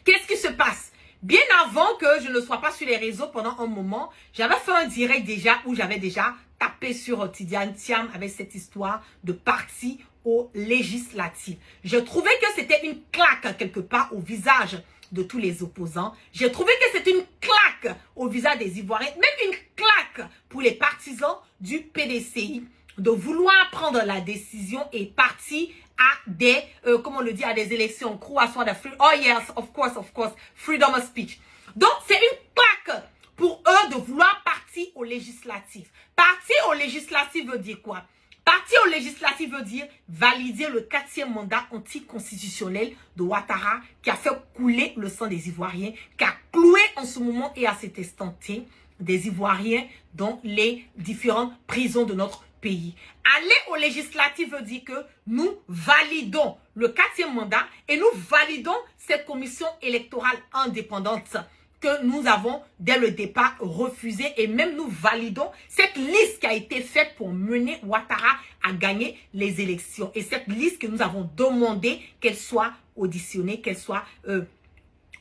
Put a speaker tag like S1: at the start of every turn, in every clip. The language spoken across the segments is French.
S1: qu'est-ce qui se passe? Bien avant que je ne sois pas sur les réseaux pendant un moment, j'avais fait un direct déjà où j'avais déjà tapé sur Tidiane Thiam avec cette histoire de parti aux législatives. Je trouvais que c'était une claque quelque part au visage de tous les opposants. J'ai trouvé que c'était une claque au visage des Ivoiriens, même une claque pour les partisans du PDCI de vouloir prendre la décision et partir à des, comment on le dit, à des élections, croissant de free. Oh yes, of course, freedom of speech. Donc, c'est une claque pour eux de vouloir partir aux législatives. Partir aux législatives veut dire quoi? Partir aux législatives veut dire valider le 4e mandat anticonstitutionnel de Ouattara qui a fait couler le sang des Ivoiriens, qui a cloué en ce moment et à cet instant T des Ivoiriens dans les différentes prisons de notre pays. Aller aux législatives veut dire que nous validons le 4e mandat et nous validons cette commission électorale indépendante que nous avons dès le départ refusé et même nous validons cette liste qui a été faite pour mener Ouattara à gagner les élections. Et cette liste que nous avons demandé qu'elle soit auditionnée, qu'elle soit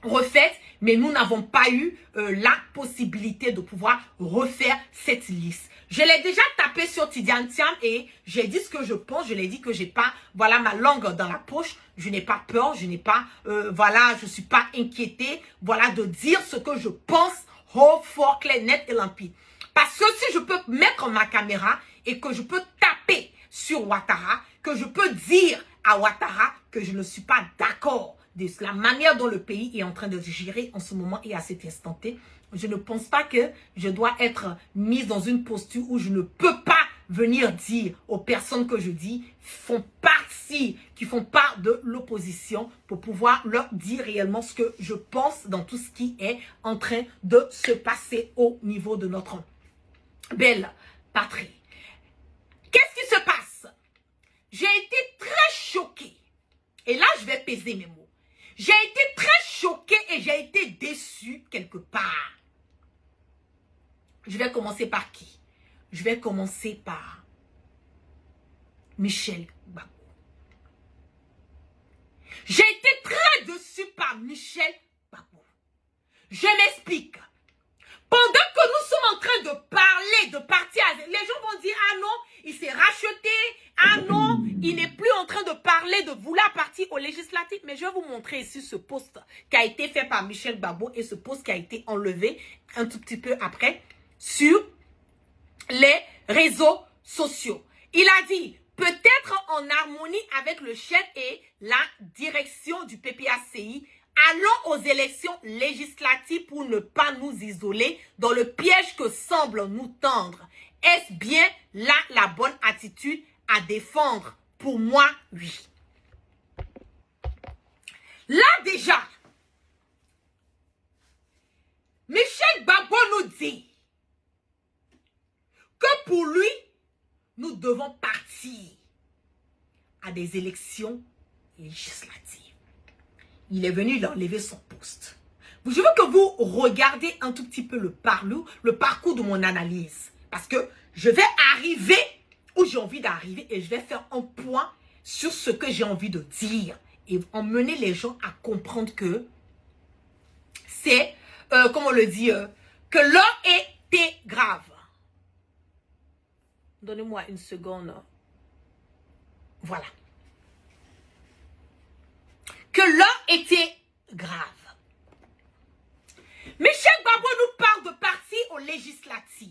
S1: refaite, mais nous n'avons pas eu la possibilité de pouvoir refaire cette liste. Je l'ai déjà tapé sur Tidiane Thiam et j'ai dit ce que je pense. Je l'ai dit que j'ai pas, voilà, ma langue dans la poche. Je n'ai pas peur, je n'ai pas, voilà, je suis pas inquiétée, voilà, de dire ce que je pense, haut, fort, clair, net et limpide. Parce que si je peux mettre ma caméra et que je peux taper sur Ouattara, que je peux dire à Ouattara que je ne suis pas d'accord de la manière dont le pays est en train de gérer en ce moment et à cet instant T, je ne pense pas que je dois être mise dans une posture où je ne peux pas venir dire aux personnes que je dis font partie, qui font part de l'opposition pour pouvoir leur dire réellement ce que je pense dans tout ce qui est en train de se passer au niveau de notre belle patrie. Qu'est-ce qui se passe? J'ai été très choquée. Et là, je vais peser mes mots. J'ai été très choquée et j'ai été déçue quelque part. Je vais commencer par qui? Je vais commencer par Michel Gbagbo. J'ai été très déçue par Michel Gbagbo. Je m'explique. Pendant que nous sommes en train de parler de partir, les gens vont dire, ah non, il s'est racheté, ah non, il n'est plus en train de parler de vouloir partir aux législatives. Mais je vais vous montrer ici ce post qui a été fait par Michel Gbagbo et ce post qui a été enlevé un tout petit peu après sur les réseaux sociaux. Il a dit, peut-être en harmonie avec le chef et la direction du PPACI, allons aux élections législatives pour ne pas nous isoler dans le piège que semble nous tendre. Est-ce bien là la bonne attitude à défendre? Pour moi, oui. Là déjà, Michel Gbagbo nous dit que pour lui, nous devons partir à des élections législatives. Il est venu enlever son poste. Je veux que vous regardez un tout petit peu le parcours de mon analyse. Parce que je vais arriver où j'ai envie d'arriver et je vais faire un point sur ce que j'ai envie de dire. Et emmener les gens à comprendre que c'est, comment on le dit, que l'heure était grave. Donnez-moi une seconde. Voilà. Que l'heure était grave. Michel Gbagbo nous parle de partir aux législatives.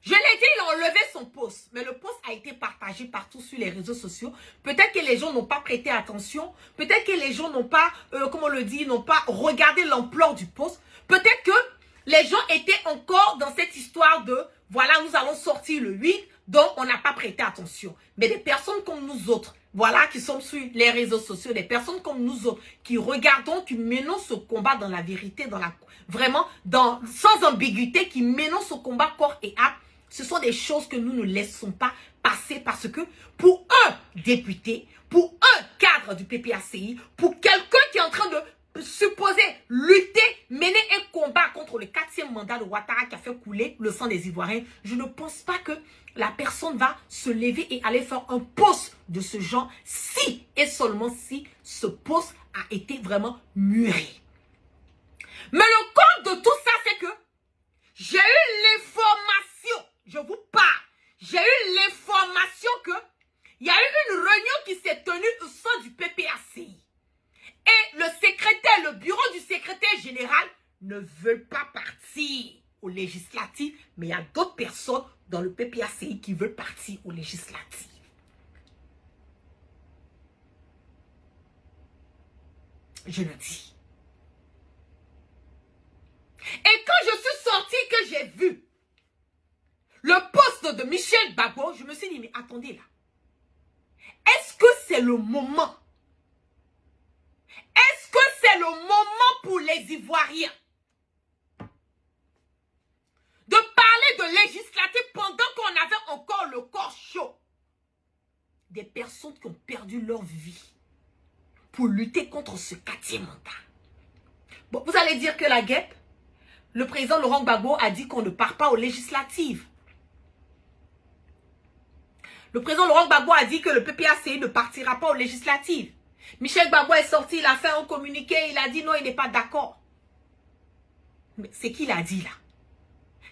S1: Je l'ai dit, il a enlevé son post. Mais le post a été partagé partout sur les réseaux sociaux. Peut-être que les gens n'ont pas prêté attention. Peut-être que les gens n'ont pas, comment on le dit, n'ont pas regardé l'ampleur du post. Peut-être que les gens étaient encore dans cette histoire de, voilà, nous allons sortir le 8, donc on n'a pas prêté attention. Mais des personnes comme nous autres, voilà, qui sommes sur les réseaux sociaux, des personnes comme nous autres, qui regardons, qui menons ce combat dans la vérité, vraiment, sans ambiguïté, qui menons ce combat corps et âme, ce sont des choses que nous ne laissons pas passer parce que pour un député, pour un cadre du PPACI, pour quelqu'un qui est en train de supposé lutter, mener un combat contre le 4e mandat de Ouattara qui a fait couler le sang des Ivoiriens, je ne pense pas que la personne va se lever et aller faire un poste de ce genre si et seulement si ce poste a été vraiment mûri. Mais le compte de tout ça, c'est que j'ai eu l'information, je vous parle, j'ai eu l'information que il y a eu une réunion qui s'est tenue au sein du PPACI. Et le secrétaire, le bureau du secrétaire général ne veut pas partir aux législatives, mais il y a d'autres personnes dans le PPACI qui veulent partir aux législatives. Je le dis. Et quand je suis sortie, que j'ai vu le poste de Michel Gbagbo, je me suis dit, mais attendez là. Est-ce que c'est le moment? Est-ce que c'est le moment pour les Ivoiriens de parler de législative pendant qu'on avait encore le corps chaud? Des personnes qui ont perdu leur vie pour lutter contre ce 4e mandat. Bon, vous allez dire que la guêpe, le président Laurent Gbagbo a dit qu'on ne part pas aux législatives. Le président Laurent Gbagbo a dit que le PPACI ne partira pas aux législatives. Michel Gbagbo est sorti, il a fait un communiqué, il a dit non, il n'est pas d'accord. Mais c'est qu'il a dit là.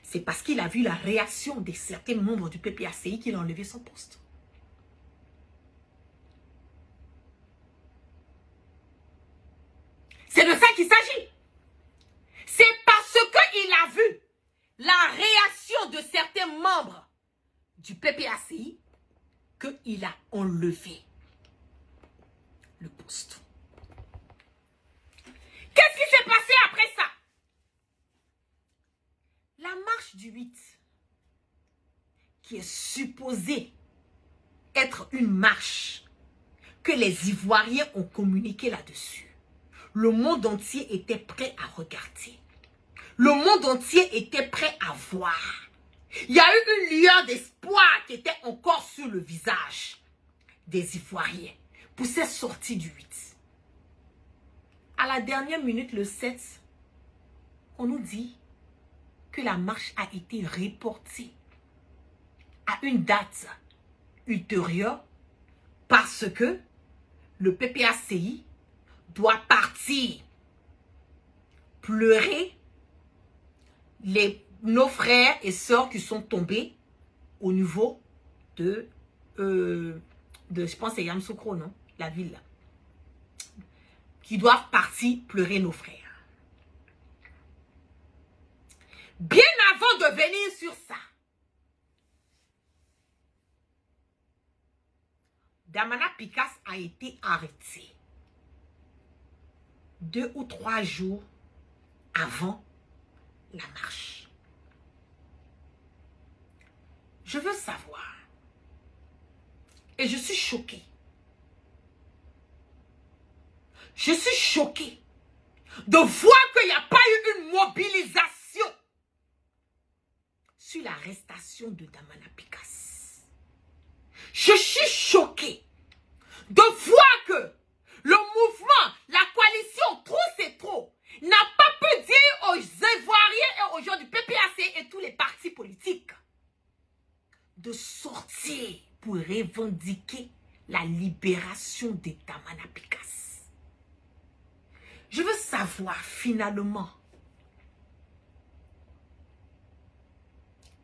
S1: C'est parce qu'il a vu la réaction de certains membres du PPACI qu'il a enlevé son poste. C'est de ça qu'il s'agit. C'est parce qu'il a vu la réaction de certains membres du PPACI qu'il a enlevé le poste. Qu'est-ce qui s'est passé après ça? La marche du 8, qui est supposée être une marche que les Ivoiriens ont communiqué là-dessus. Le monde entier était prêt à regarder. Le monde entier était prêt à voir. Il y a eu une lueur d'espoir qui était encore sur le visage des Ivoiriens pour cette sortie du 8. À la dernière minute, le 7, on nous dit que la marche a été reportée à une date ultérieure parce que le PPACI doit partir pleurer nos frères et sœurs qui sont tombés au niveau de je pense c'est Yamoussoukro, non? La ville là. Qui doivent partir pleurer nos frères. Bien avant de venir sur ça, Damana Picasse a été arrêté 2 ou 3 jours avant la marche. Je veux savoir, et je suis choquée. Je suis choquée de voir qu'il n'y a pas eu une mobilisation sur l'arrestation de Damana Picasse. Je suis choquée de voir que le mouvement, la coalition Trop c'est trop, n'a pas pu dire aux Ivoiriens et aux gens du PPAC et tous les partis politiques de sortir pour revendiquer la libération de Damana Picasse. Je veux savoir finalement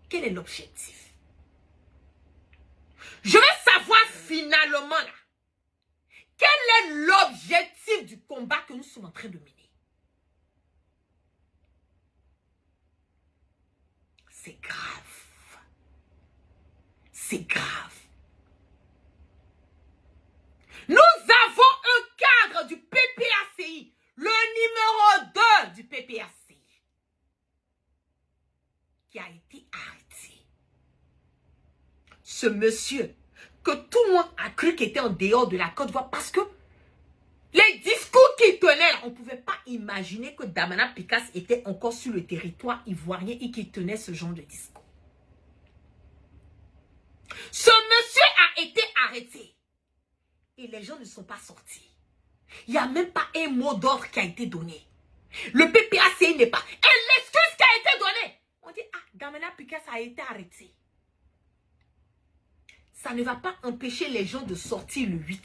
S1: quel est l'objectif. Je veux savoir finalement là, quel est l'objectif du combat que nous sommes en train de mener. C'est grave. C'est grave. Nous avons un cadre du PPACI, le numéro 2 du PPACI, qui a été arrêté. Ce monsieur, que tout le monde a cru qu'il était en dehors de la Côte d'Ivoire, parce que les discours qu'il tenait, on ne pouvait pas imaginer que Damana Picasse était encore sur le territoire ivoirien et qu'il tenait ce genre de discours. Ce monsieur a été arrêté. Et les gens ne sont pas sortis. Il n'y a même pas un mot d'ordre qui a été donné. Le PPACI n'est pas... Et l'excuse qui a été donnée. On dit, ah, Damana Picasse a été arrêté. Ça ne va pas empêcher les gens de sortir le 8.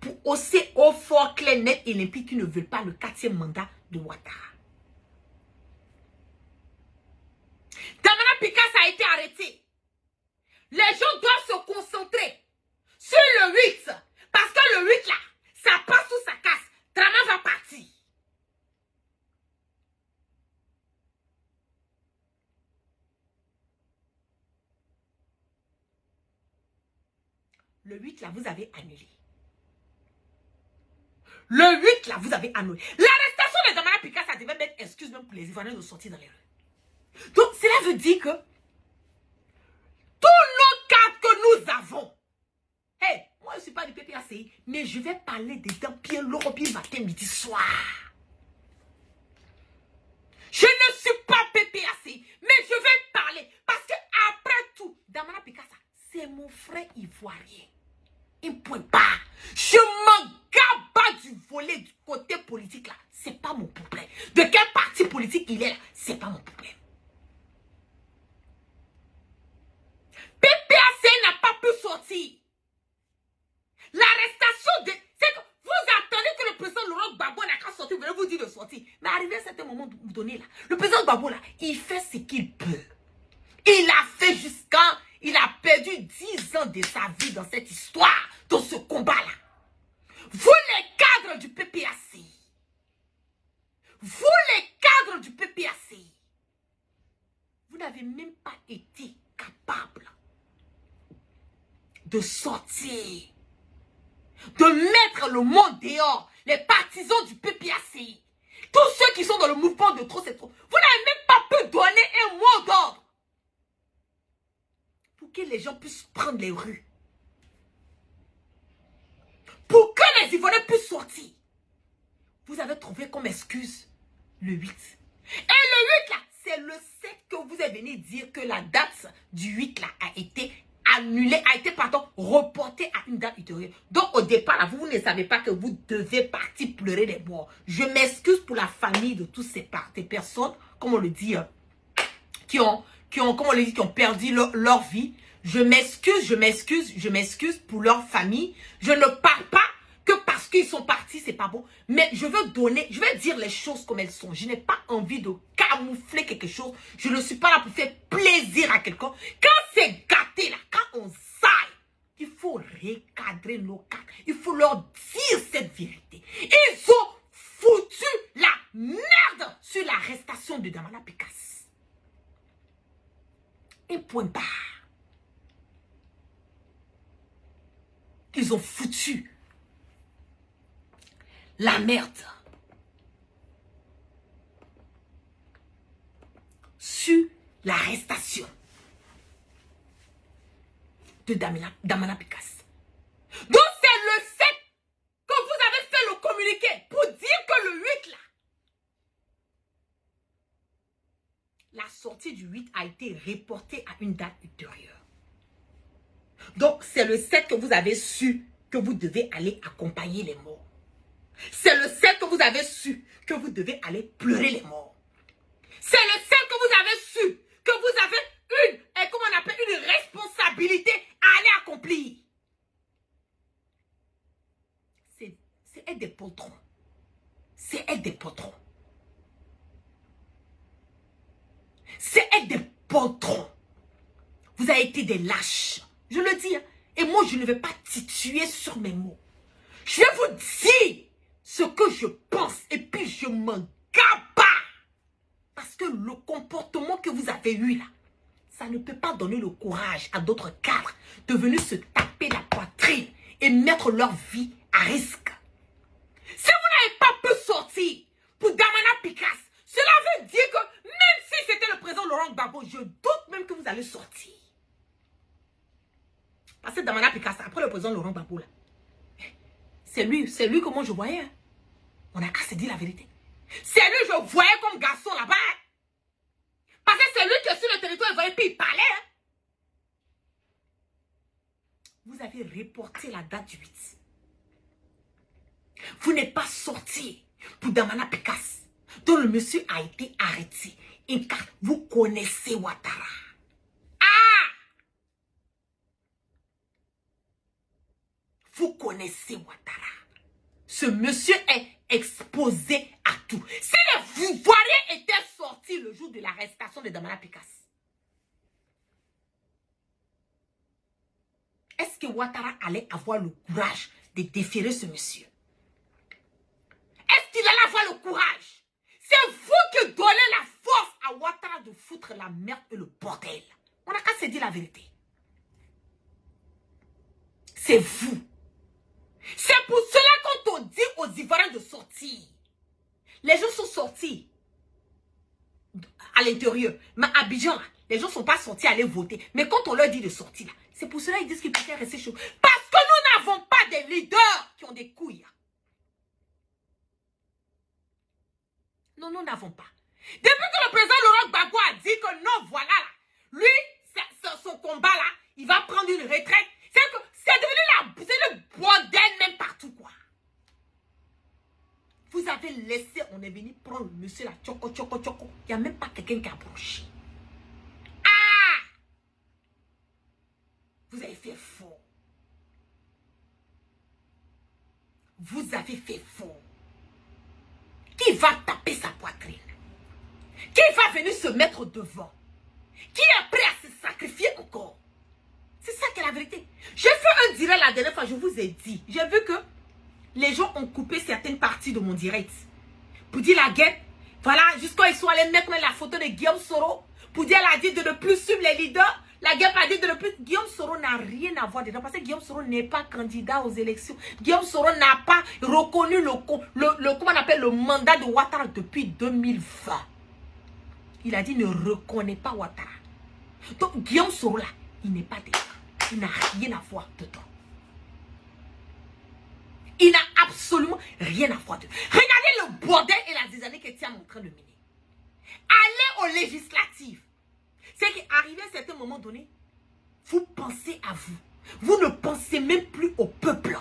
S1: Pour hausser au fort, clair, net et limpide qui ne veulent pas le 4e mandat de Ouattara. Damana Picasse a été arrêté. Les gens doivent se concentrer sur le 8. Parce que le 8 là, ça passe ou ça casse. Drama va partir. Le 8 là, vous avez annulé. Le 8 là, vous avez annulé. L'arrestation de Damana Picasse, ça devait mettre excuse même pour les Ivoiriens de sortir dans les rues. Donc, cela veut dire que tous nos cadres que nous avons, hey, moi je ne suis pas du PPACI, mais je vais parler des temps bien lourds, bien matin, midi, soir. Je ne suis pas PPACI, mais je vais parler. Parce que après tout, Damana Picasse, c'est mon frère ivoirien. Il ne peut pas. Je m'en gaba du volet du côté politique là. C'est pas mon problème. De quel parti politique il est là, c'est pas mon problème. PPACI n'a pas pu sortir. L'arrestation de... C'est que vous attendez que le président Laurent Gbagbo n'a qu'à sortir, vous allez vous dire de sortir. Mais arrivé à un certain moment donné là, le président Gbagbo là, il fait ce qu'il peut. Il a fait jusqu'à... Il a perdu 10 ans de sa vie dans cette histoire, dans ce combat-là. Vous les cadres du PPACI, vous les cadres du PPACI, vous n'avez même pas été capable de sortir, de mettre le monde dehors, les partisans du PPACI, tous ceux qui sont dans le mouvement de trop c'est trop. Vous n'avez même pas pu donner un mot d'ordre pour que les gens puissent prendre les rues. Pour que les Ivoiriens puissent sortir. Vous avez trouvé comme excuse le 8. Et le 8 là, c'est le 7 que vous avez venu dire que la date du 8 là a été annulée, a été, pardon, reportée à une date ultérieure. Donc au départ là, vous ne savez pas que vous devez partir pleurer des morts. Je m'excuse pour la famille de toutes ces personnes, comme on le dit, qui ont perdu leur vie. Je m'excuse pour leur famille. Je ne parle pas que parce qu'ils sont partis, c'est pas bon. Mais je veux dire les choses comme elles sont. Je n'ai pas envie de camoufler quelque chose. Je ne suis pas là pour faire plaisir à quelqu'un. Quand c'est gâté là, quand on saille, il faut recadrer nos cadres. Il faut leur dire cette vérité. Ils ont foutu la merde sur l'arrestation de Damana Picasse. Un point barre. Ils ont foutu la merde sur l'arrestation de Damana Picasse. Donc c'est le 7 que vous avez fait le communiqué pour dire que le 8 là, la sortie du 8 a été reportée à une date ultérieure. Donc, c'est le 7 que vous avez su que vous devez aller accompagner les morts. C'est le 7 que vous avez su que vous devez aller pleurer les morts. C'est le 7 que vous avez su que vous avez une responsabilité à aller accomplir. C'est être des patrons. C'est être des patrons. C'est être des patrons. Vous avez été des lâches. Je le dis. Et moi, je ne vais pas tituer sur mes mots. Je vais vous dire ce que je pense. Et puis, je m'en gaba. Parce que le comportement que vous avez eu là, ça ne peut pas donner le courage à d'autres cadres de venir se taper la poitrine et mettre leur vie à risque. Si vous n'avez pas pu sortir pour Damana Picasse, cela veut dire que même si c'était le président Laurent Gbagbo, je doute même que vous allez sortir. Parce que Damana Picasse, après le président Laurent Gbagbo, c'est lui que moi je voyais. Hein. On n'a qu'à se dire la vérité. C'est lui que je voyais comme garçon là-bas. Hein. Parce que c'est lui qui est sur le territoire, il voyait, puis il parlait. Hein. Vous avez reporté la date du 8. Vous n'êtes pas sorti pour Damana Picasse, dont le monsieur a été arrêté. Vous connaissez Ouattara. Ah! Vous connaissez Ouattara. Ce monsieur est exposé à tout. Si les Ivoiriens étaient sortis le jour de l'arrestation de Damana Picasse, est-ce que Ouattara allait avoir le courage de déférer ce monsieur? Est-ce qu'il allait avoir le courage? C'est vous qui donnez la force à Ouattara de foutre la merde et le bordel. On n'a qu'à se dire la vérité. C'est vous. C'est pour cela quand on dit aux Ivoiriens de sortir, les gens sont sortis à l'intérieur. Mais à Abidjan, les gens ne sont pas sortis à aller voter. Mais quand on leur dit de sortir, c'est pour cela qu'ils disent qu'ils préfèrent rester chez eux. Parce que nous n'avons pas des leaders qui ont des couilles. Non, nous n'avons pas. Depuis que le président Laurent Gbagbo a dit que non, voilà, là, lui, son combat là, il va prendre une retraite. C'est devenu le bordel même partout, quoi. Vous avez laissé, on est venu prendre le monsieur là, tchoko. Il n'y a même pas quelqu'un qui a broché. Ah! Vous avez fait faux. Vous avez fait faux. Qui va taper sa poitrine? Qui va venir se mettre devant? Qui est prêt à se sacrifier encore? C'est ça qui est la vérité. J'ai fait un direct la dernière fois, je vous ai dit. J'ai vu que les gens ont coupé certaines parties de mon direct. Pour dire la guerre, voilà, jusqu'à ils sont allés mettre la photo de Guillaume Soro. Pour dire, elle a dit de ne plus suivre les leaders. La guerre a dit de ne plus... Guillaume Soro n'a rien à voir dedans. Parce que Guillaume Soro n'est pas candidat aux élections. Guillaume Soro n'a pas reconnu comment on appelle, le mandat de Ouattara depuis 2020. Il a dit ne reconnaît pas Ouattara. Donc Guillaume Soro là, il n'est pas dedans. Il n'a rien à voir dedans. Il n'a absolument rien à voir dedans. Regardez le bordel et la désannée que Thiam est en train de mener. Allez aux législatives. C'est qu'arrivé à un certain moment donné, vous pensez à vous. Vous ne pensez même plus au peuple.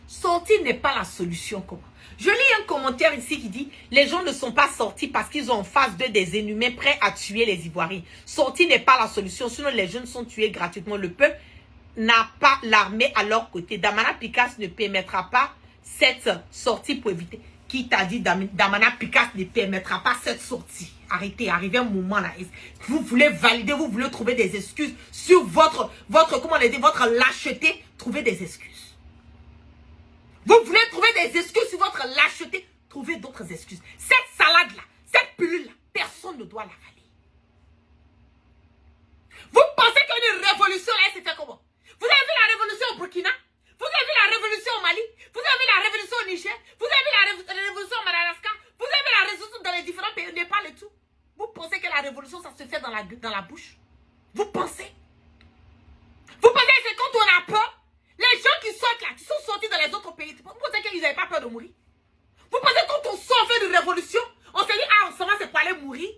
S1: Sortir n'est pas la solution. Comment? Je lis un commentaire ici qui dit « Les gens ne sont pas sortis parce qu'ils ont en face d'eux des ennemis prêts à tuer les Ivoiriens. Sortir n'est pas la solution, sinon les jeunes sont tués gratuitement. Le peuple n'a pas l'armée à leur côté. Damana Picasse ne permettra pas cette sortie pour éviter. » Qui t'a dit Damana Picasse ne permettra pas cette sortie? Arrêtez, arrivez un moment là. Vous voulez valider, vous voulez trouver des excuses sur votre comment on dit, votre lâcheté. Trouvez des excuses. Vous voulez trouver des excuses sur votre lâcheté. Trouvez d'autres excuses. Cette salade là, cette pilule là, personne ne doit l'avaler. Vous pensez qu'une révolution là, c'est fait comment? Vous avez vu la révolution au Burkina? Vous avez vu la révolution au Mali? Vous avez vu la révolution au Niger? Vous avez vu la révolution au Madagascar? Vous avez vu la révolution dans les différents pays, Népal et tout? Vous pensez que la révolution, ça se fait dans la bouche? Vous pensez? Vous pensez que c'est quand on a peur? Les gens qui sortent là, qui sont sortis dans les autres pays, vous pensez qu'ils n'avaient pas peur de mourir? Vous pensez que quand on sort fait une révolution, on se dit, ah, on s'en va, c'est pour aller mourir?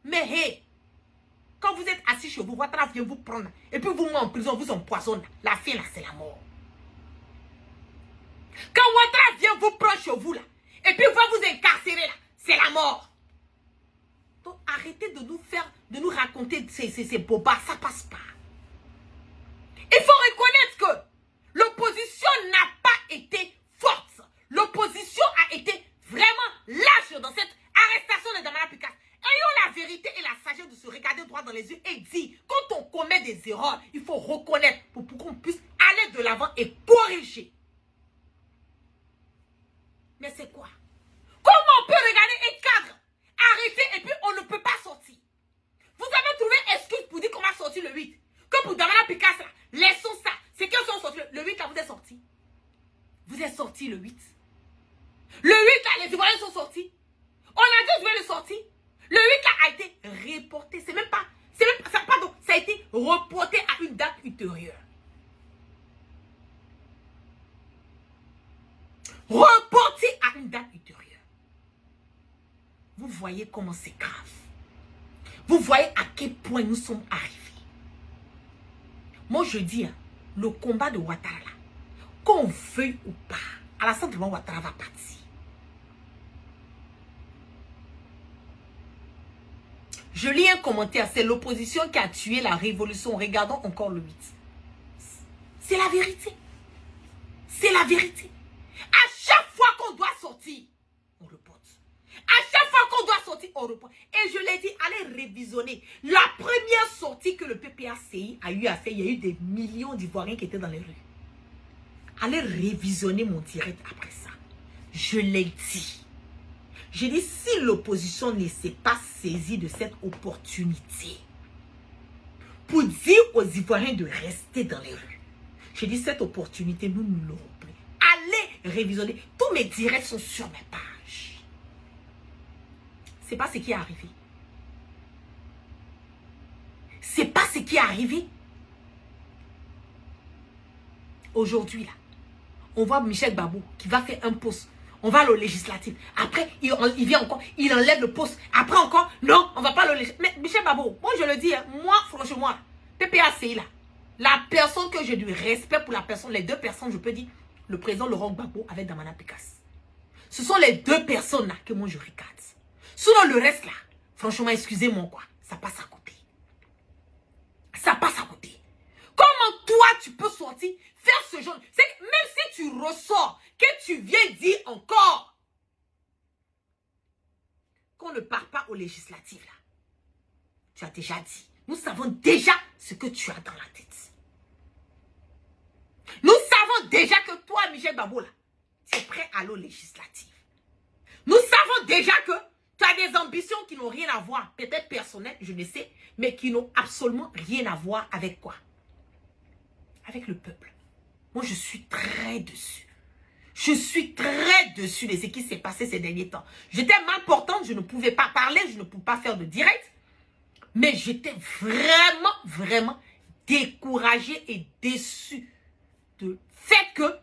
S1: Mais hé, quand vous êtes assis chez vous, Ouattara vient vous prendre, et puis vous met en prison, vous empoisonne. La fin là, c'est la mort. Quand Ouattara vient vous prendre chez vous là, et puis va vous incarcérer là, c'est la mort. Donc arrêtez de nous raconter ces bobards, ça passe pas. Il faut reconnaître que l'opposition n'a pas été forte. L'opposition a été vraiment lâche dans cette arrestation de Damana Picasse. Ayons la vérité et la sagesse de se regarder droit dans les yeux et dire, quand on commet des erreurs, il faut reconnaître pour qu'on puisse aller de l'avant et corriger. Mais c'est quoi? Comment on peut regarder un cadre, arrêter et puis on ne peut pas sortir? Vous avez trouvé excuse pour dire qu'on va sortir le 8. Que pour Damana Picasse, là, laissons ça. C'est qu'ils sont sortis. Le 8, là, vous êtes sortis. Vous êtes sortis le 8. Le 8, là, les Ivoiriens sont sortis. On a dit que je vais le sortir. Le 8, là, a été reporté. C'est même pas, pardon, ça a été reporté à une date ultérieure. Reporté à une date ultérieure. Vous voyez comment c'est grave. Vous voyez à quel point nous sommes arrivés. Moi, je dis, hein, le combat de Ouattara, là, qu'on veuille ou pas, Alassane Draman Ouattara va partir. Je lis un commentaire, c'est l'opposition qui a tué la révolution. Regardons encore le 8. C'est la vérité. C'est la vérité. À chaque fois qu'on doit sortir, on reporte. À chaque fois qu'on doit sortir, on reporte. Et je l'ai dit, allez révisionner. La première sortie que le PPACI a eu à faire, il y a eu des millions d'Ivoiriens qui étaient dans les rues. Allez révisionner mon direct après ça. Je l'ai dit. J'ai dit, si l'opposition ne s'est pas saisie de cette opportunité pour dire aux Ivoiriens de rester dans les rues, j'ai dit, cette opportunité, nous ne l'aurons plus. Allez révisionner. Tous mes directs sont sur mes pages. C'est pas ce qui est arrivé. C'est pas ce qui est arrivé. Aujourd'hui, là, on voit Michel Babou qui va faire un post. On va au législatif. Après, il vient encore, il enlève le poste. Après encore, non, on va pas au législatif. Mais Michel Babou, moi je le dis, hein, moi, franchement, PPACI là, la personne que j'ai du respect pour la personne, les deux personnes, je peux dire, le président Laurent Gbagbo avec Damana Picasse. Ce sont les deux personnes là que moi je regarde. Sinon le reste là, franchement, excusez-moi quoi, ça passe à côté. Ça passe à côté. Comment toi tu peux sortir, faire ce genre, même si tu ressors, que tu viens dire encore qu'on ne part pas aux législatives là. Tu as déjà dit. Nous savons déjà ce que tu as dans la tête. Nous savons déjà que toi, Michel Babou là, tu es prêt à aller aux législatives. Nous savons déjà que tu as des ambitions qui n'ont rien à voir, peut-être personnelles, je ne sais, mais qui n'ont absolument rien à voir avec quoi? Avec le peuple. Moi, je suis très dessus. Je suis très dessus de ce qui s'est passé ces derniers temps. J'étais mal portante, je ne pouvais pas parler, je ne pouvais pas faire de direct. Mais j'étais vraiment, vraiment découragée et déçue du fait que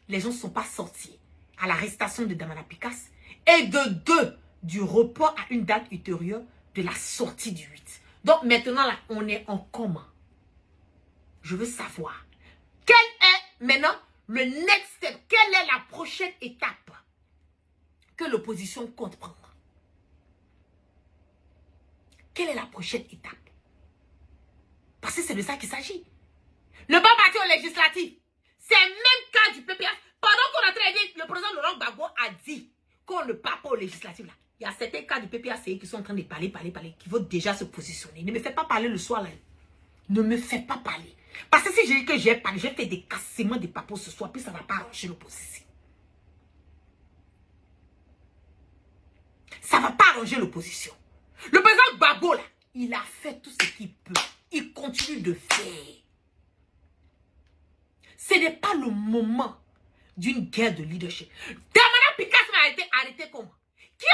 S1: les gens ne sont pas sortis à l'arrestation de Damana Picasse et de deux, du report à une date ultérieure de la sortie du 8. Donc maintenant, là, on est en coma. Je veux savoir, quel est maintenant le next step? Quelle est la prochaine étape que l'opposition compte prendre? Quelle est la prochaine étape? Parce que c'est de ça qu'il s'agit. Ne pas partir au législatif. C'est le même cas du PPF. Pendant qu'on a très bien, le président Laurent Gbagbo a dit qu'on ne part pas au législatif. Là. Il y a certains cas du PPACI qui sont en train de parler, qui vont déjà se positionner. Ne me fais pas parler le soir là. Ne me fais pas parler. Parce que si je dis que j'ai parlé, j'ai fait des cassements de papos ce soir, puis ça ne va pas arranger l'opposition. Ça ne va pas arranger l'opposition. Le président Gbagbo, là, il a fait tout ce qu'il peut. Il continue de faire. Ce n'est pas le moment d'une guerre de leadership. Damana Picasse a été arrêté comment? Qui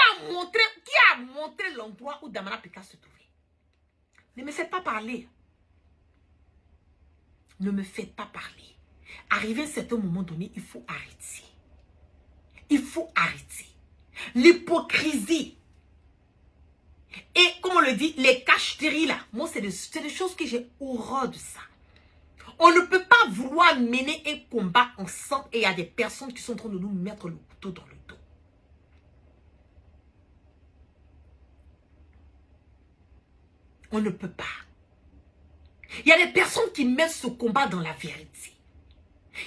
S1: a montré l'endroit où Damana Picasse se trouvait? Ne me faites pas parler. Ne me faites pas parler. Arrivé à un certain moment donné, il faut arrêter. Il faut arrêter. L'hypocrisie. Et comme on le dit, les cacheteries là. Moi, c'est des choses que j'ai horreur de ça. On ne peut pas vouloir mener un combat ensemble et il y a des personnes qui sont en train de nous mettre le couteau dans le dos. On ne peut pas. Il y a des personnes qui mettent ce combat dans la vérité.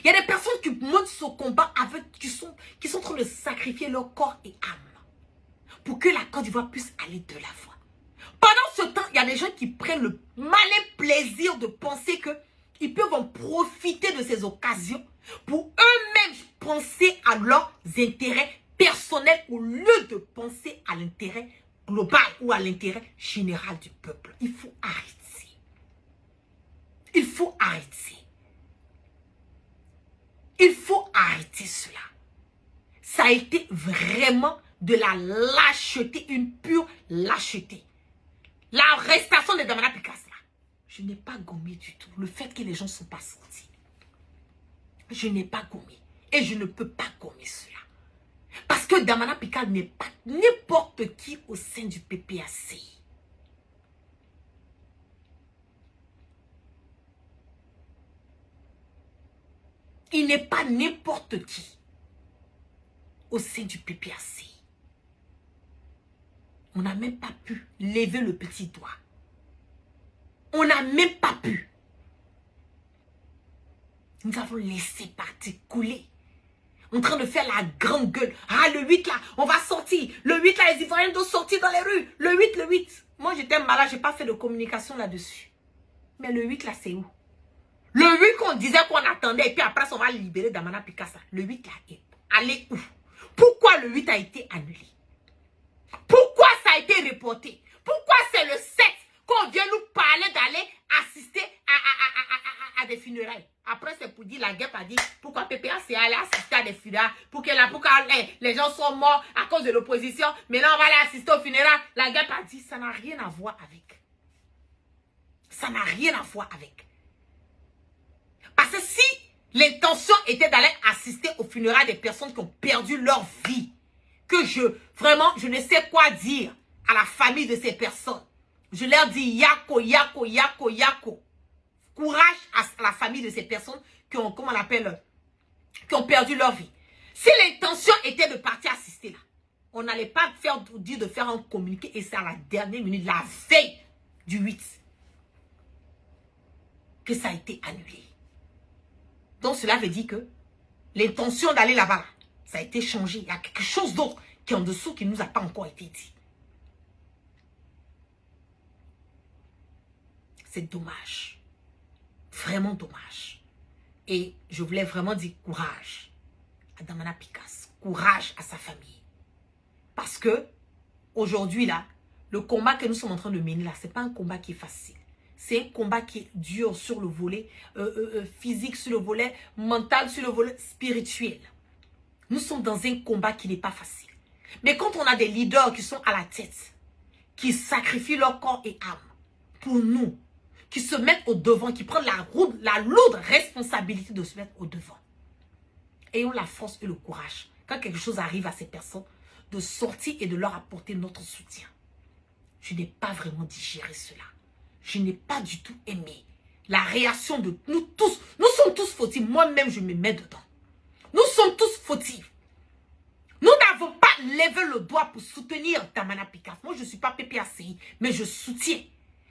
S1: Il y a des personnes qui montent ce combat avec, qui sont en train de sacrifier leur corps et âme pour que la Côte d'Ivoire puisse aller de l'avant. Pendant ce temps, il y a des gens qui prennent le malin plaisir de penser qu'ils peuvent en profiter de ces occasions pour eux-mêmes penser à leurs intérêts personnels au lieu de penser à l'intérêt global ou à l'intérêt général du peuple. Il faut arrêter. Il faut arrêter. Il faut arrêter cela. Ça a été vraiment de la lâcheté, une pure lâcheté. L'arrestation de Damana Picasse, là, je n'ai pas gommé du tout. Le fait que les gens ne sont pas sortis. Je n'ai pas gommé. Et je ne peux pas gommer cela. Parce que Damana Picasse n'est pas n'importe qui au sein du PPACI. Il n'est pas n'importe qui au sein du PPAC. On n'a même pas pu lever le petit doigt. On n'a même pas pu. Nous avons laissé partir couler. En train de faire la grande gueule. Ah, le 8 là, on va sortir. Le 8 là, les Ivoiriens doivent sortir dans les rues. Le 8, le 8. Moi, j'étais malade, je n'ai pas fait de communication là-dessus. Mais le 8 là, c'est où? Le 8 qu'on disait qu'on attendait et puis après, on va libérer Damana Pikassa. Le 8 là, est allé où? Pourquoi le 8 a été annulé? Pourquoi ça a été reporté? Pourquoi c'est le 7 qu'on vient nous parler d'aller assister à des funérailles? Après, c'est pour dire, la guêpe a dit, pourquoi PPAC est allé assister à des funérailles? Pourquoi les gens sont morts à cause de l'opposition. Maintenant, on va aller assister aux funérailles. La guêpe a dit, ça n'a rien à voir avec. Ça n'a rien à voir avec. Parce que si l'intention était d'aller assister aux funérailles des personnes qui ont perdu leur vie, que vraiment, je ne sais quoi dire à la famille de ces personnes. Je leur dis, yako, yako, yako, yako. Courage à la famille de ces personnes qui ont, comment on appelle, qui ont perdu leur vie. Si l'intention était de partir assister là, on n'allait pas dire de faire un communiqué et c'est à la dernière minute, la veille du 8, que ça a été annulé. Donc cela veut dire que l'intention d'aller là-bas, ça a été changé. Il y a quelque chose d'autre qui est en dessous qui ne nous a pas encore été dit. C'est dommage. Vraiment dommage. Et je voulais vraiment dire courage à Damana Pikassa. Courage à sa famille. Parce que aujourd'hui là, le combat que nous sommes en train de mener là, ce n'est pas un combat qui est facile. C'est un combat qui est dur sur le volet physique, sur le volet mental, sur le volet spirituel. Nous sommes dans un combat qui n'est pas facile. Mais quand on a des leaders qui sont à la tête, qui sacrifient leur corps et âme pour nous, qui se mettent au devant, qui prennent la lourde responsabilité de se mettre au devant. Ayons la force et le courage, quand quelque chose arrive à ces personnes, de sortir et de leur apporter notre soutien. Je n'ai pas vraiment digéré cela. Je n'ai pas du tout aimé la réaction de nous tous. Nous sommes tous fautifs. Moi-même, je me mets dedans. Nous sommes tous fautifs. Nous n'avons pas levé le doigt pour soutenir Damana Pikassa. Moi, je ne suis pas PPACI, mais je soutiens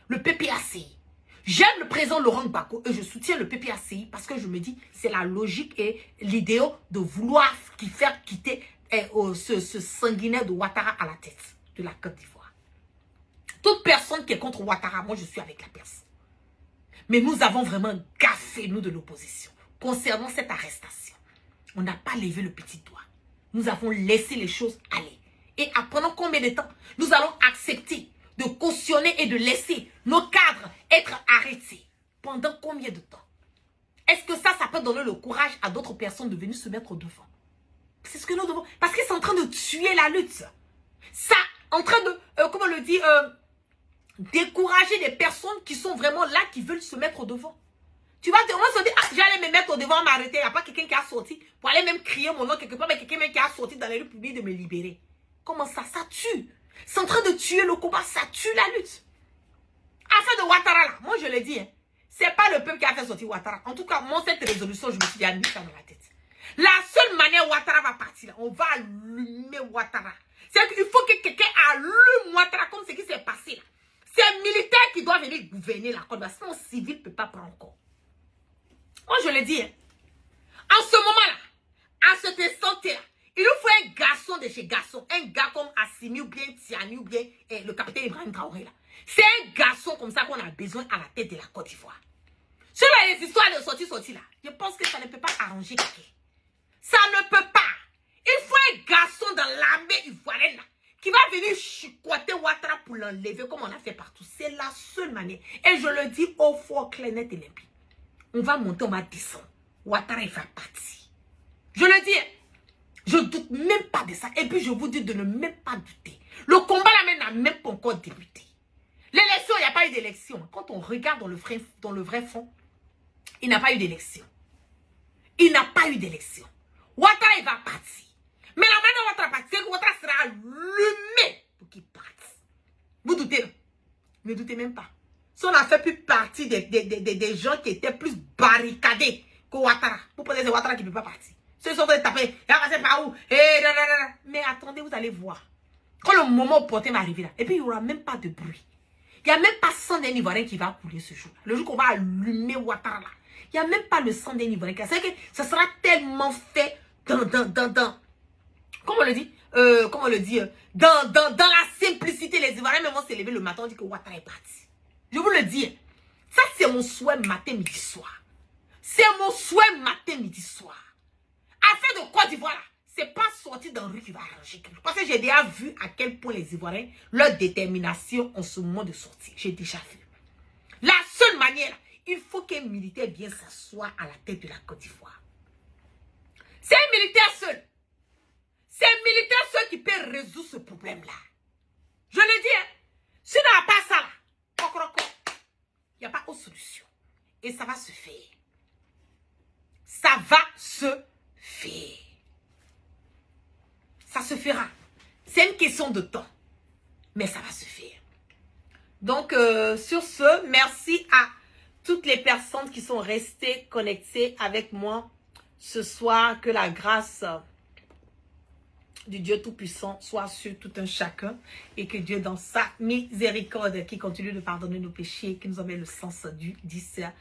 S1: le PPACI. J'aime le président Laurent Gbagbo et je soutiens le PPACI parce que je me dis c'est la logique et l'idée de vouloir faire quitter ce sanguinaire de Ouattara à la tête de la Côte d'Ivoire. Toute personne qui est contre Ouattara, moi je suis avec la personne. Mais nous avons vraiment gaffé, nous de l'opposition, concernant cette arrestation. On n'a pas levé le petit doigt. Nous avons laissé les choses aller. Et pendant combien de temps nous allons accepter de cautionner et de laisser nos cadres être arrêtés? Pendant combien de temps? Est-ce que ça peut donner le courage à d'autres personnes de venir se mettre au devant? C'est ce que nous devons. Parce que c'est en train de tuer la lutte. Ça, en train de, comment on le dit, décourager des personnes qui sont vraiment là, qui veulent se mettre au devant. Tu vas te dire, ah, j'allais me mettre au devant, m'arrêter. Il n'y a pas quelqu'un qui a sorti pour aller même crier mon nom quelque part, mais quelqu'un même qui a sorti dans les rues publiques de me libérer. Comment ça? Ça tue. C'est en train de tuer le combat, ça tue la lutte. Affaire de Ouattara là, moi je le dis, hein, c'est pas le peuple qui a fait sortir Ouattara. En tout cas, moi cette résolution, je me suis mis ça dans la tête. La seule manière où Ouattara va partir là, on va allumer Ouattara. C'est qu'il faut que quelqu'un allume Ouattara comme ce qui s'est passé là. C'est un militaire qui doit venir gouverner la Côte d'Ivoire. Sinon, civil ne peut pas prendre encore. Moi, je le dis. Hein. En ce moment-là, à cet instant-là, il nous faut un garçon de chez garçon. Un gars comme Assimi ou bien Tiani ou bien le capitaine Ibrahim Traoré là. C'est un garçon comme ça qu'on a besoin à la tête de la Côte d'Ivoire. Sur les histoires de sortie là, je pense que ça ne peut pas arranger quelqu'un. Ça ne peut pas. Il faut un garçon dans l'armée ivoirienne là, qui va venir chicoter Ouattara pour l'enlever comme on a fait partout. C'est la seule manière. Et je le dis au fort, clair, net et limpide. On va monter, on va descendre. Ouattara, il va partir. Je le dis. Je ne doute même pas de ça. Et puis, je vous dis de ne même pas douter. Le combat là n'a même pas encore débuté. L'élection, il n'y a pas eu d'élection. Quand on regarde dans le vrai fond, il n'a pas eu d'élection. Il n'a pas eu d'élection. Ouattara, il va partir. Mais la manière dont Ouattara partir, c'est que Ouattara sera allumé pour qu'il parte. Vous doutez, non? Ne doutez même pas. Si on a fait plus partie des gens qui étaient plus barricadés, que Ouattara. Vous pensez que c'est Ouattara qui ne peut pas partir. Ceux qui sont en train de taper, il va passer par où? Mais attendez, vous allez voir. Quand le moment opportun va arriver là, et puis il n'y aura même pas de bruit. Il n'y a même pas sang d'un Ivoirien qui va couler ce jour. Le jour qu'on va allumer Ouattara là, il n'y a même pas le sang d'un Ivoirien. C'est que ça sera tellement fait comment on le dit? Dans la simplicité, les Ivoiriens même vont se lever le matin, on dit que Ouattara est parti. Je vous le dis. Ça, c'est mon souhait matin, midi, soir. C'est mon souhait matin, midi, soir. Affaire de Côte d'Ivoire, là, c'est pas sortir dans la rue qui va arranger quelque chose. Parce que j'ai déjà vu à quel point les Ivoiriens, leur détermination en ce moment de sortir. J'ai déjà vu. La seule manière, il faut qu'un militaire vienne s'asseoir à la tête de la Côte d'Ivoire. C'est un militaire seul. C'est un militaire seul qui peut résoudre ce problème-là. Je le dis, hein. Si on n'a pas ça là, il n'y a pas autre solution. Et ça va se faire. Ça va se faire. Ça se fera. C'est une question de temps. Mais ça va se faire. Donc, sur ce, merci à toutes les personnes qui sont restées connectées avec moi ce soir. Que la grâce du Dieu Tout-Puissant soit sur tout un chacun. Et que Dieu, dans sa miséricorde, qui continue de pardonner nos péchés, qui nous en met le sens du discernement.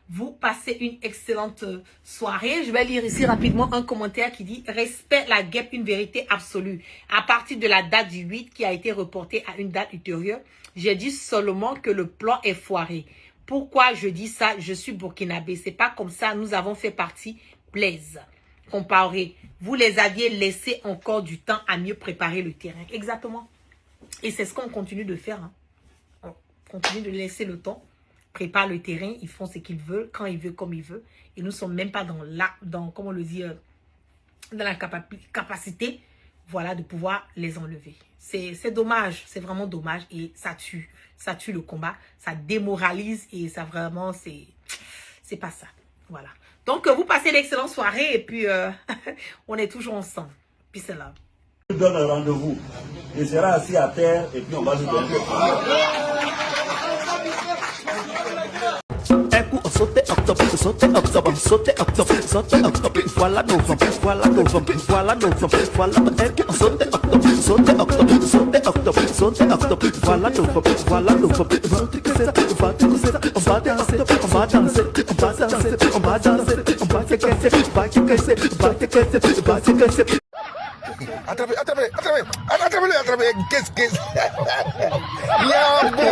S1: Vous passez une excellente soirée. Je vais lire ici rapidement un commentaire qui dit « Respect la guêpe, une vérité absolue. À partir de la date du 8 qui a été reportée à une date ultérieure, j'ai dit seulement que le plan est foiré. Pourquoi je dis ça? Je suis burkinabé. C'est pas comme ça. Nous avons fait partie. Blaise. Comparé. Vous les aviez laissé encore du temps à mieux préparer le terrain. » Exactement. Et c'est ce qu'on continue de faire. Hein. On continue de laisser le temps. Prépare le terrain, ils font ce qu'ils veulent, quand ils veulent, comme ils veulent. Et nous ne sommes même pas comme on le dit, dans la capacité, voilà, de pouvoir les enlever. C'est dommage, c'est vraiment dommage et ça tue le combat, ça démoralise et ça vraiment, c'est pas ça. Voilà. Donc, vous passez l'excellente soirée et puis on est toujours ensemble. Peace and love.
S2: Je donne un rendez-vous. Il sera assis à terre et puis on va lui donner.
S3: Sauter octobre, sauter octobre, sauter octobre, sauter octobre, voilà novembre, voilà novembre, voilà novembre, voilà sauter octobre, sauter octobre, sauter octobre, sauter octobre, voilà novembre, voilà novembre, on va danser, on va danser, on va danser, on va danser, on va danser, on va se casser, va se casser, va se casser, va se casser.
S4: Attrapez, qu'est-ce Il y a un bon.